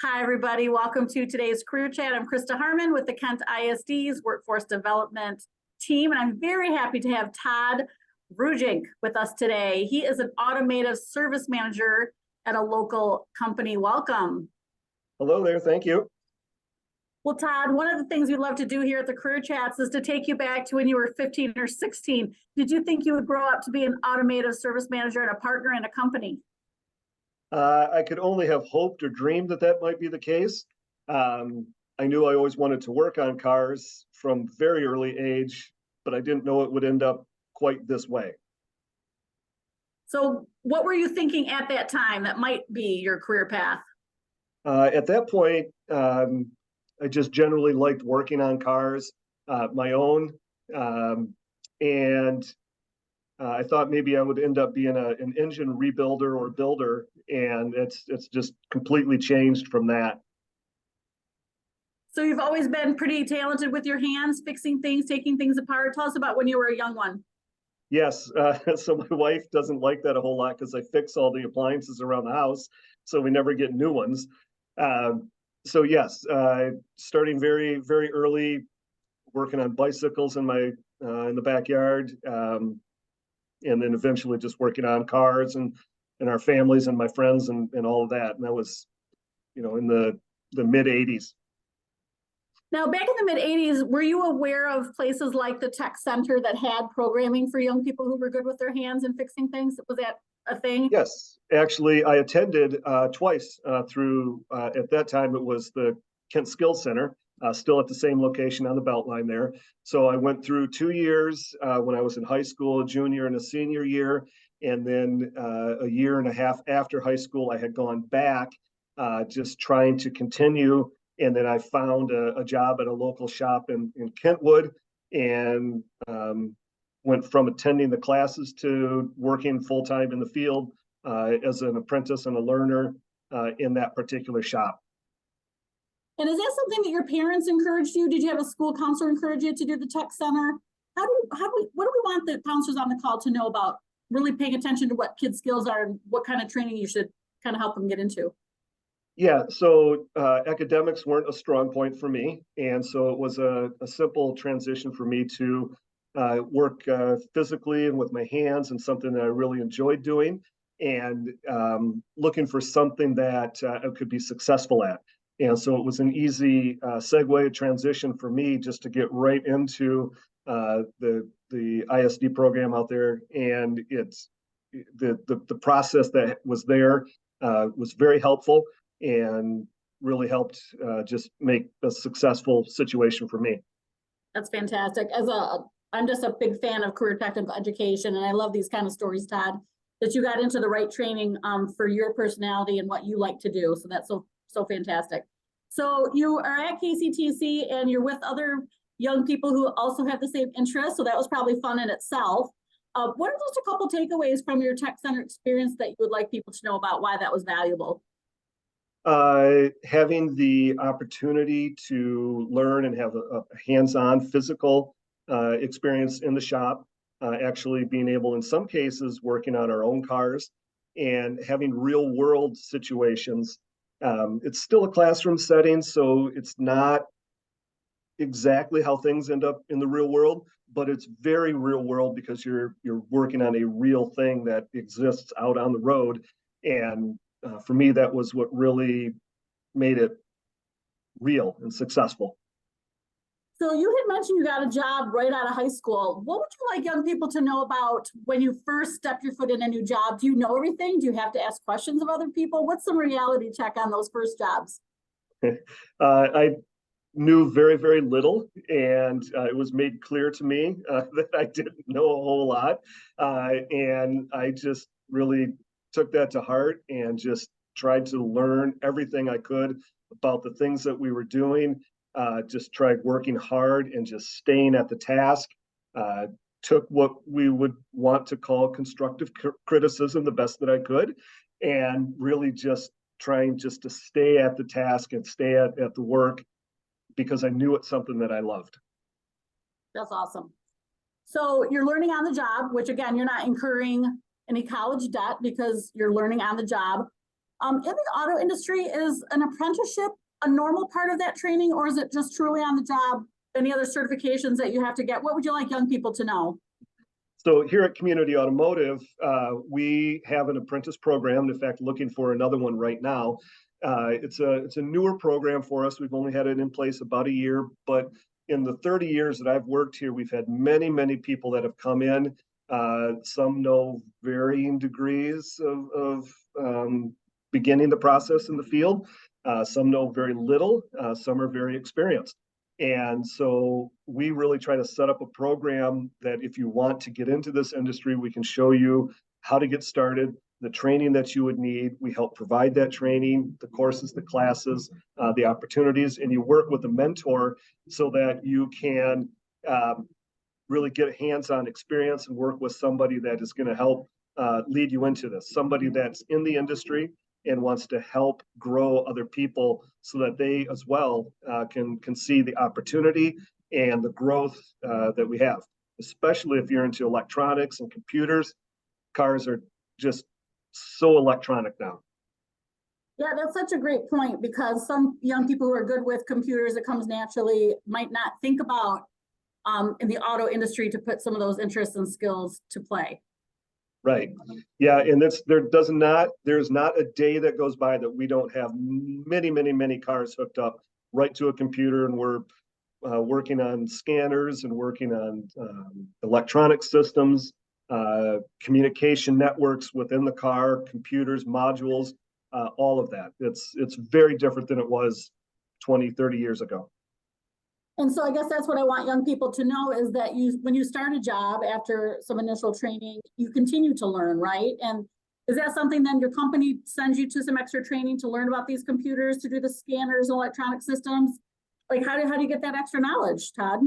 Hi, everybody. Welcome to today's Career Chat. I'm Krista Harmon with the Kent ISD's Workforce Development team, and I'm very happy to have Todd Vruggink with us today. He is an automotive service manager at a local company. Welcome. Hello there. Thank you. Well, Todd, one of the things we love to do here at the Career Chats is to take you back to when you were 15 or 16. Did you think you would grow up to be an automotive service manager and a partner in a company? I could only have hoped or dreamed that that might be the case. I knew I always wanted to work on cars from very early age, but I didn't know it would end up quite this way. So what were you thinking at that time that might be your career path? At that point, I just generally liked working on cars, my own, and I thought maybe I would end up being an engine rebuilder or builder, and it's just completely changed from that. So you've always been pretty talented with your hands, fixing things, taking things apart. Tell us about when you were a young one. Yes, so my wife doesn't like that a whole lot because I fix all the appliances around the house, so we never get new ones. So yes, starting very, very early, working on bicycles in the backyard, and then eventually just working on cars and our families and my friends and all of that. And that was, in the mid 80s. Now, back in the mid 80s, were you aware of places like the tech center that had programming for young people who were good with their hands and fixing things? Was that a thing? Yes, actually, I attended twice through, at that time, it was the Kent Skills Center, still at the same location on the Beltline there. So I went through 2 years when I was in high school, a junior and a senior year. And then a year and a half after high school, I had gone back just trying to continue. And then I found a job at a local shop in Kentwood, and went from attending the classes to working full-time in the field as an apprentice and a learner in that particular shop. And is that something that your parents encouraged you? Did you have a school counselor encourage you to do the tech center? What do we want the counselors on the call to know about really paying attention to what kids' skills are and what kind of training you should kind of help them get into? Yeah, so academics weren't a strong point for me. And so it was a simple transition for me to work physically and with my hands, and something that I really enjoyed doing, and looking for something that I could be successful at. And so it was an easy segue transition for me just to get right into the ISD program out there. And it's the process that was there was very helpful and really helped just make a successful situation for me. That's fantastic. I'm just a big fan of career technical education, and I love these kind of stories, Todd, that you got into the right training for your personality and what you like to do. So that's so fantastic. So you are at KCTC and you're with other young people who also have the same interests. So that was probably fun in itself. What are just a couple takeaways from your tech center experience that you would like people to know about why that was valuable? Having the opportunity to learn and have a hands-on physical experience in the shop, actually being able, in some cases, working on our own cars and having real world situations. It's still a classroom setting, so it's not exactly how things end up in the real world, but it's very real world because you're working on a real thing that exists out on the road. And for me, that was what really made it real and successful. So you had mentioned you got a job right out of high school. What would you like young people to know about when you first step your foot in a new job? Do you know everything? Do you have to ask questions of other people? What's some reality check on those first jobs? I knew very, very little, and it was made clear to me that I didn't know a whole lot. And I just really took that to heart and just tried to learn everything I could about the things that we were doing. Just tried working hard and just staying at the task. Took what we would want to call constructive criticism the best that I could, and really just trying just to stay at the task and stay at the work, because I knew it's something that I loved. That's awesome. So you're learning on the job, which again, you're not incurring any college debt because you're learning on the job. In the auto industry, is an apprenticeship a normal part of that training, or is it just truly on the job? Any other certifications that you have to get? What would you like young people to know? So here at Community Automotive, we have an apprentice program. In fact, looking for another one right now. It's a newer program for us. We've only had it in place about a year, but in the 30 years that I've worked here, we've had many people that have come in. Some know varying degrees of beginning the process in the field. Some know very little. Some are very experienced. And so we really try to set up a program that if you want to get into this industry, we can show you how to get started, the training that you would need. We help provide that training, the courses, the classes, the opportunities, and you work with a mentor so that you can really get hands-on experience and work with somebody that is going to help lead you into this, somebody that's in the industry and wants to help grow other people so that they as well can see the opportunity and the growth that we have, especially if you're into electronics and computers. Cars are just so electronic now. Yeah, that's such a great point, because some young people who are good with computers, it comes naturally, might not think about in the auto industry to put some of those interests and skills to play. Right. Yeah, and there's not a day that goes by that we don't have many cars hooked up right to a computer, and we're working on scanners and working on electronic systems, communication networks within the car, computers, modules, all of that. It's very different than it was 20, 30 years ago. And so I guess that's what I want young people to know, is that when you start a job after some initial training, you continue to learn, right? And is that something then your company sends you to some extra training to learn about these computers, to do the scanners and electronic systems? Like how do you get that extra knowledge, Todd?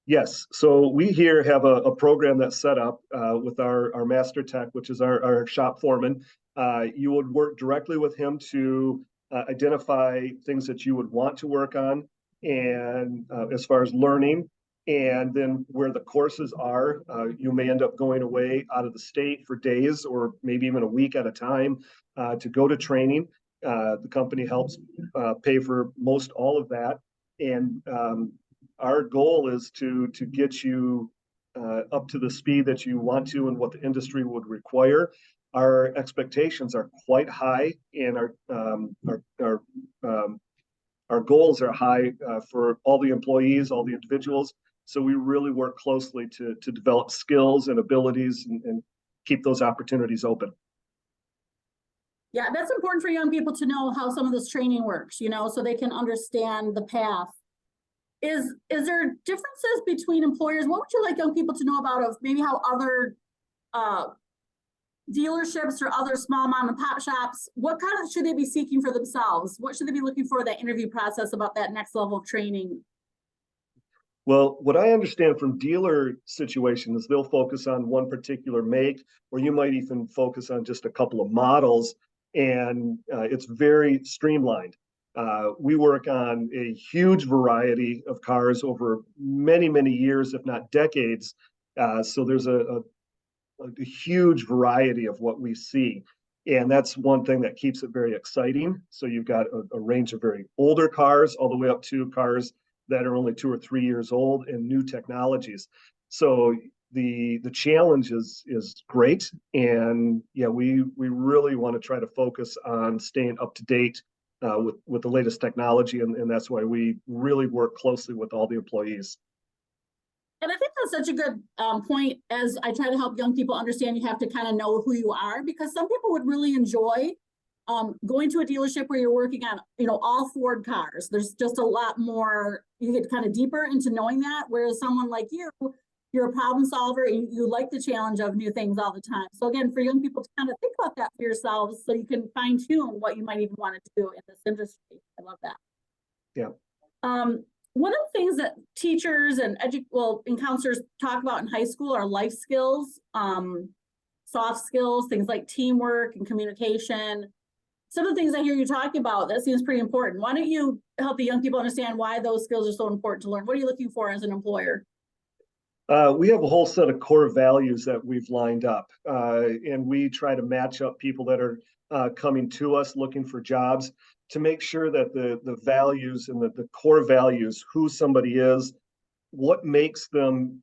Yes, so we here have a program that's set up with our master tech, which is our shop foreman. You would work directly with him to identify things that you would want to work on, and as far as learning, and then where the courses are, you may end up going away out of the state for days or maybe even a week at a time to go to training. The company helps pay for most all of that, and our goal is to get you up to the speed that you want to and what the industry would require. Our expectations are quite high, and our goals are high for all the employees, all the individuals. So we really work closely to develop skills and abilities and keep those opportunities open. Yeah, that's important for young people to know how some of this training works, so they can understand the path. Is there differences between employers? What would you like young people to know about of maybe how other dealerships or other small mom and pop shops, what kind of should they be seeking for themselves? What should they be looking for in that interview process about that next level of training? Well, what I understand from dealer situations, they'll focus on one particular make, or you might even focus on just a couple of models, and it's very streamlined. We work on a huge variety of cars over many years, if not decades. So there's a huge variety of what we see. And that's one thing that keeps it very exciting. So you've got a range of very older cars all the way up to cars that are only 2 or 3 years old and new technologies. So the challenge is great. And yeah, we really want to try to focus on staying up to date with the latest technology. And that's why we really work closely with all the employees. And I think that's such a good point, as I try to help young people understand you have to kind of know who you are, because some people would really enjoy going to a dealership where you're working on, all Ford cars. There's just a lot more, you get kind of deeper into knowing that, whereas someone like you're a problem solver and you like the challenge of new things all the time. So again, for young people to kind of think about that for yourselves so you can fine tune what you might even want to do in this industry. I love that. Yeah. One of the things that teachers and counselors talk about in high school are life skills, soft skills, things like teamwork and communication. Some of the things I hear you talking about, that seems pretty important. Why don't you help the young people understand why those skills are so important to learn? What are you looking for as an employer? We have a whole set of core values that we've lined up, and we try to match up people that are coming to us looking for jobs to make sure that the values and the core values, who somebody is, what makes them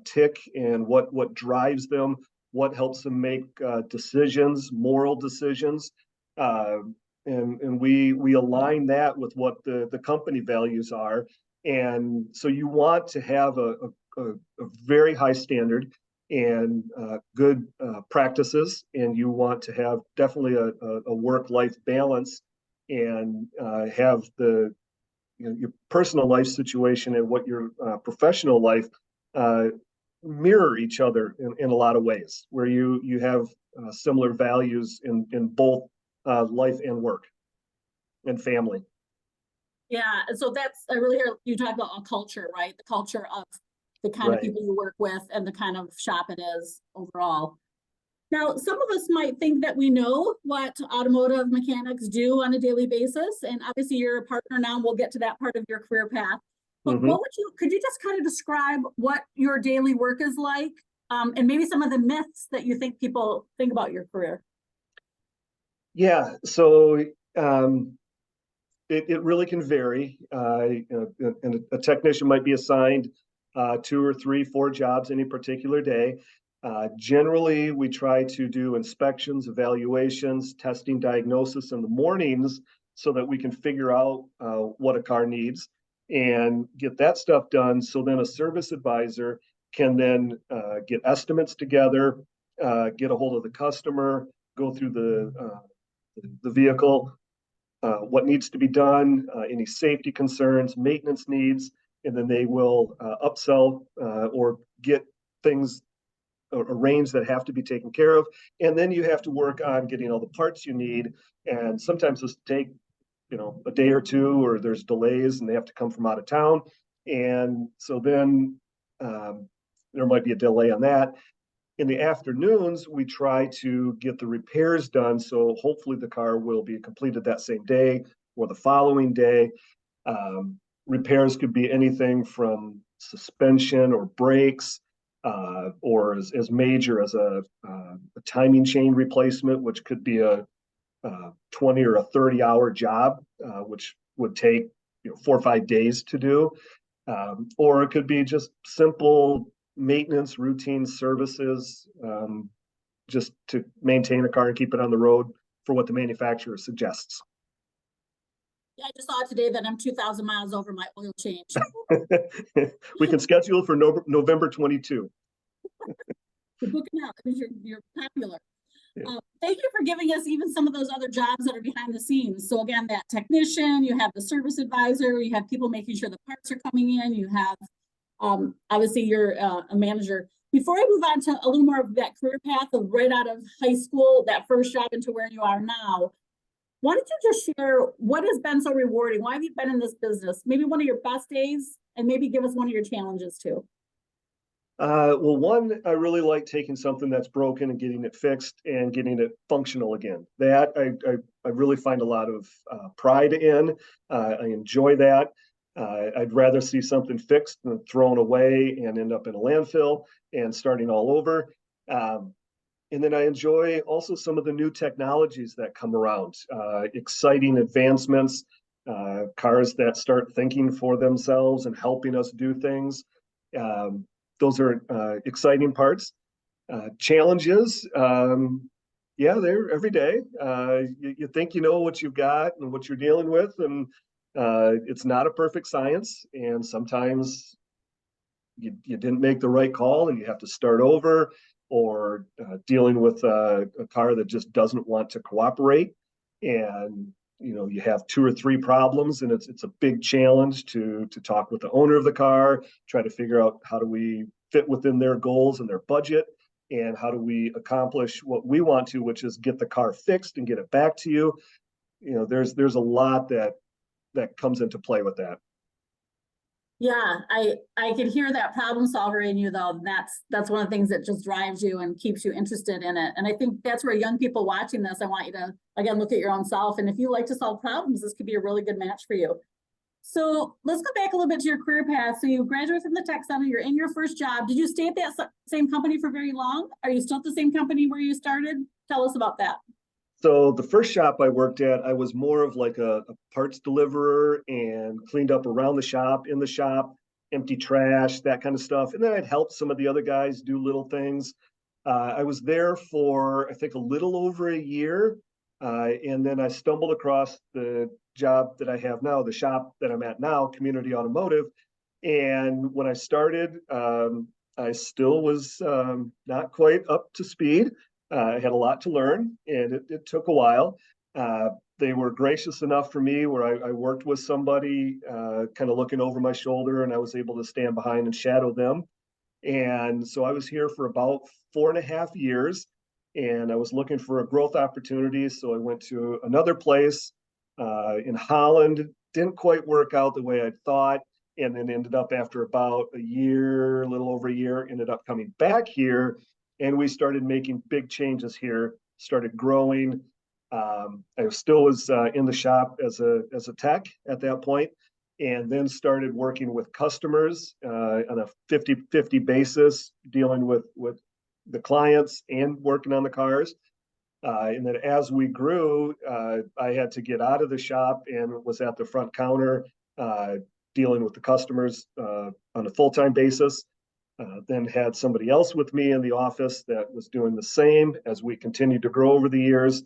tick, and what drives them, what helps them make decisions, moral decisions, and we align that with what the company values are. And so you want to have a very high standard and good practices, and you want to have definitely a work-life balance, and have your personal life situation and what your professional life mirror each other in a lot of ways, where you have similar values in both life and work and family. Yeah, and so I really hear you talk about a culture, right? The culture of the kind of people you work with and the kind of shop it is overall. Now, some of us might think that we know what automotive mechanics do on a daily basis, and obviously you're a partner now, and we'll get to that part of your career path. But could you just kind of describe what your daily work is like, and maybe some of the myths that you think people think about your career? Yeah, so it really can vary. And a technician might be assigned 2 or 3, 4 jobs any particular day. Generally, we try to do inspections, evaluations, testing, diagnosis in the mornings so that we can figure out what a car needs and get that stuff done. So then a service advisor can then get estimates together, get a hold of the customer, go through the vehicle, what needs to be done, any safety concerns, maintenance needs, and then they will upsell or get things arranged that have to be taken care of. And then you have to work on getting all the parts you need. And sometimes this take, a day or two, or there's delays and they have to come from out of town. And so then there might be a delay on that. In the afternoons, we try to get the repairs done. So hopefully the car will be completed that same day or the following day. Repairs could be anything from suspension or brakes, or as major as a timing chain replacement, which could be a 20 or a 30-hour job, which would take 4 or 5 days to do. Or it could be just simple maintenance, routine services, just to maintain a car and keep it on the road for what the manufacturer suggests. Yeah, I just saw today that I'm 2,000 miles over my oil change. We can schedule for November 22. You're booking out because you're popular. Yeah. Thank you for giving us even some of those other jobs that are behind the scenes. So again, that technician, you have the service advisor, you have people making sure the parts are coming in, you have obviously you're a manager. Before I move on to a little more of that career path of right out of high school, that first job into where you are now, why don't you just share what has been so rewarding? Why have you been in this business? Maybe one of your best days, and maybe give us one of your challenges too. Well, one, I really like taking something that's broken and getting it fixed and getting it functional again. That I really find a lot of pride in. I enjoy that. I'd rather see something fixed than thrown away and end up in a landfill and starting all over. And then I enjoy also some of the new technologies that come around, exciting advancements, cars that start thinking for themselves and helping us do things. Those are exciting parts. Challenges, yeah, they're every day. You think you know what you've got and what you're dealing with, and it's not a perfect science. And sometimes you didn't make the right call and you have to start over, or dealing with a car that just doesn't want to cooperate. And you have 2 or 3 problems, and it's a big challenge to talk with the owner of the car, try to figure out how do we fit within their goals and their budget, and how do we accomplish what we want to, which is get the car fixed and get it back to you. There's a lot that comes into play with that. Yeah, I can hear that problem solver in you though. That's one of the things that just drives you and keeps you interested in it. And I think that's where young people watching this, I want you to, again, look at your own self. And if you like to solve problems, this could be a really good match for you. So let's go back a little bit to your career path. So you graduated from the tech center, you're in your first job. Did you stay at that same company for very long? Are you still at the same company where you started? Tell us about that. So the first shop I worked at, I was more of like a parts deliverer and cleaned up around the shop, in the shop, empty trash, that kind of stuff. And then I'd help some of the other guys do little things. I was there for, I think, a little over a year. And then I stumbled across the job that I have now, the shop that I'm at now, Community Automotive. And when I started, I still was not quite up to speed. I had a lot to learn, and it took a while. They were gracious enough for me where I worked with somebody kind of looking over my shoulder, and I was able to stand behind and shadow them. And so I was here for about 4.5 years, and I was looking for a growth opportunity. So I went to another place in Holland. Didn't quite work out the way I thought, and then ended up after about a year, a little over a year, ended up coming back here, and we started making big changes here. Started growing. I still was in the shop as a tech at that point, and then started working with customers on a 50-50 basis, dealing with the clients and working on the cars. And then as we grew, I had to get out of the shop and was at the front counter dealing with the customers on a full-time basis. Then had somebody else with me in the office that was doing the same as we continued to grow over the years.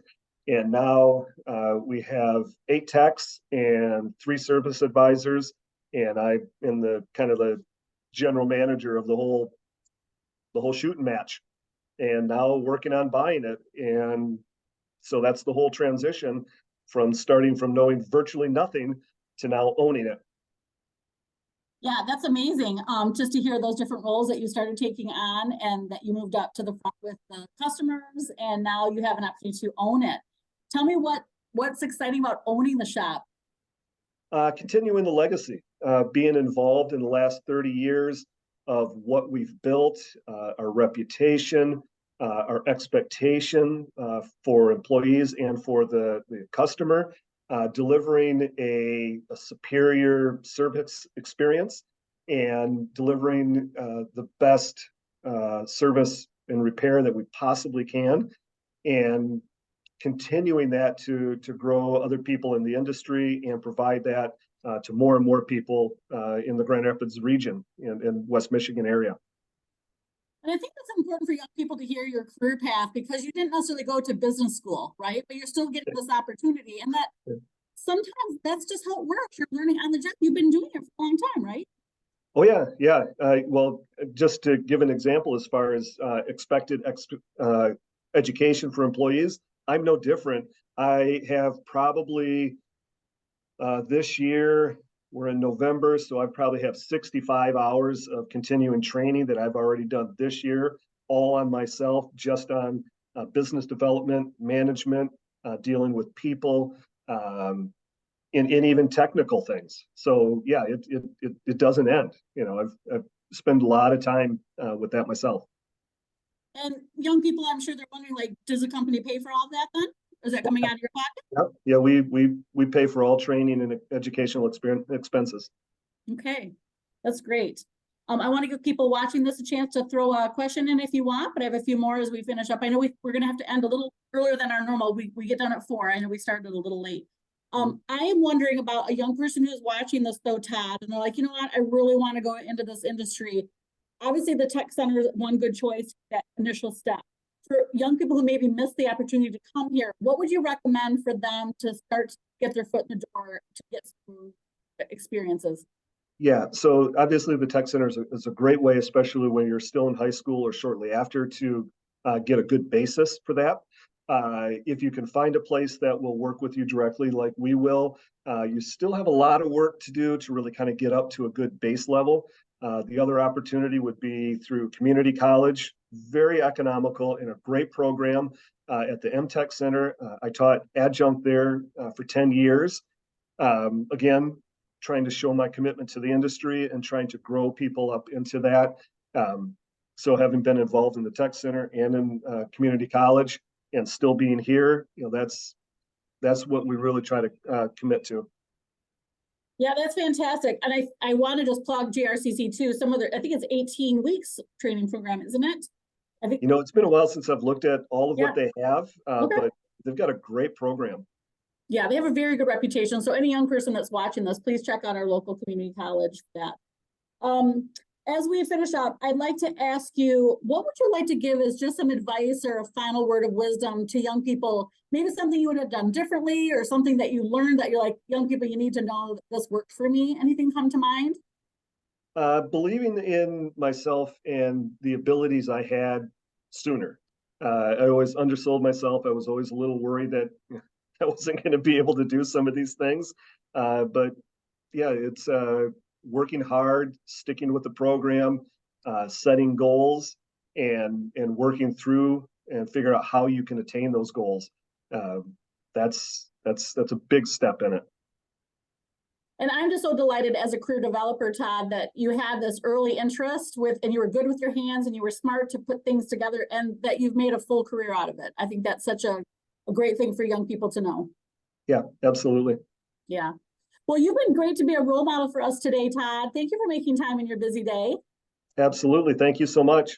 And now we have 8 techs and 3 service advisors, and I'm in the kind of the general manager of the whole shooting match, and now working on buying it. And so that's the whole transition from starting from knowing virtually nothing to now owning it. Yeah, that's amazing. Just to hear those different roles that you started taking on and that you moved up to the front with the customers, and now you have an opportunity to own it. Tell me what's exciting about owning the shop. Continuing the legacy, being involved in the last 30 years of what we've built, our reputation, our expectation for employees and for the customer, delivering a superior service experience and delivering the best service and repair that we possibly can, and continuing that to grow other people in the industry and provide that to more and more people in the Grand Rapids region and West Michigan area. And I think that's important for young people to hear your career path, because you didn't necessarily go to business school, right? But you're still getting this opportunity. And that sometimes that's just how it works. You're learning on the job. You've been doing it for a long time, right? Oh, yeah, yeah. Well, just to give an example, as far as expected education for employees, I'm no different. I have probably this year, we're in November, so I probably have 65 hours of continuing training that I've already done this year, all on myself, just on business development, management, dealing with people, and even technical things. So yeah, it doesn't end. You know, I've spent a lot of time with that myself. And young people, I'm sure they're wondering, like, does the company pay for all that then? Is that coming out of your pocket? Yep. Yeah, we pay for all training and educational expenses. Okay, that's great. I want to give people watching this a chance to throw a question in if you want, but I have a few more as we finish up. I know we're going to have to end a little earlier than our normal. We get done at 4. I know we started a little late. I am wondering about a young person who's watching this though, Todd, and they're like, you know what, I really want to go into this industry. Obviously, the tech center is one good choice, that initial step. For young people who maybe missed the opportunity to come here, what would you recommend for them to start to get their foot in the door to get some experiences? Yeah, so obviously the tech center is a great way, especially when you're still in high school or shortly after, to get a good basis for that. If you can find a place that will work with you directly, like we will, you still have a lot of work to do to really kind of get up to a good base level. The other opportunity would be through community college, very economical and a great program at the MTech Center. I taught adjunct there for 10 years. Again, trying to show my commitment to the industry and trying to grow people up into that. So having been involved in the tech center and in community college and still being here, you know, that's what we really try to commit to. Yeah, that's fantastic. And I want to just plug JRCC too. Some other, I think it's 18 weeks training program, isn't it? I think, you know, it's been a while since I've looked at all of what they have, okay. But they've got a great program. Yeah, they have a very good reputation. So any young person that's watching this, please check out our local community college for that. As we finish up, I'd like to ask you, what would you like to give as just some advice or a final word of wisdom to young people? Maybe something you would have done differently or something that you learned that you're like, young people, you need to know that this worked for me. Anything come to mind? Believing in myself and the abilities I had sooner. I always undersold myself. I was always a little worried that I wasn't going to be able to do some of these things. But yeah, it's working hard, sticking with the program, setting goals, and working through and figure out how you can attain those goals. That's a big step in it. And I'm just so delighted as a career developer, Todd, that you had this early interest with, and you were good with your hands and you were smart to put things together and that you've made a full career out of it. I think that's such a great thing for young people to know. Yeah, absolutely. Yeah. Well, you've been great to be a role model for us today, Todd. Thank you for making time in your busy day. Absolutely. Thank you so much.